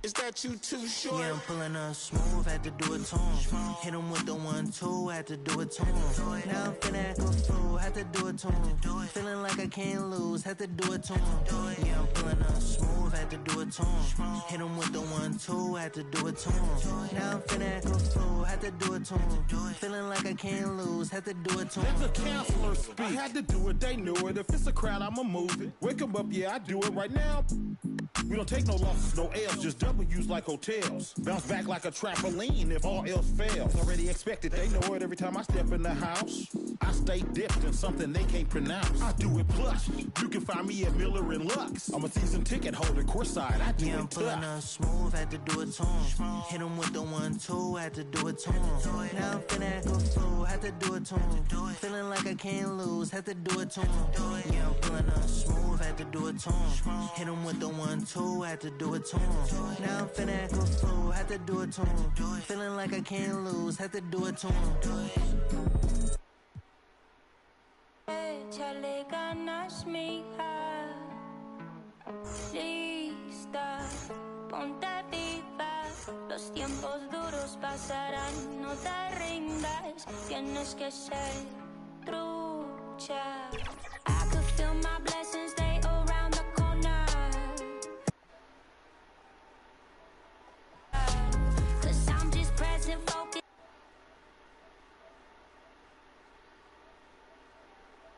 Is that you too short? Yeah, I'm pulling up smooth, had to do it to him. Hit him with the 1-2, had to do it to him. Now I'm finna act a fool, had to do it to him. Feeling like I can't lose, had to do it to him. Yeah, I'm pulling up smooth, had to do it to him. Hit him with the 1-2, had to do it to him. Now I'm finna act a fool, had to do it to him. Feeling like I can't lose, had to do it to him. Let the counselor speak. I had to do it, they knew it. If it's a crowd, I'ma move it. Wake 'em up, yeah, I do it right now. We don't take no losses, no L's, just W's like hotels. Bounce back like a trampoline if all else fails. Already expected, they know it every time I step in the house. I stay dipped in something they can't pronounce. I do it plush. You can find me at Miller and Lux. I'm a season ticket holder, courtside. I do yeah, it I'm pulling up smooth, had to do it to him. Hit him with the 1-2, had to do it to him. Now I'm finna act a fool, had to do it to him. Feeling like I can't lose, had to do it to him. Yeah, I'm pulling up smooth, had to do it to him. Hit him with the 1-2, had to do it to him. Now I'm finna act a fool, had to do it to him. Feeling like I can't lose, had to do it to him. Échale ganas, mija. Lista, ponte viva. Los tiempos duros pasarán, no te rindas. Tienes que ser trucha.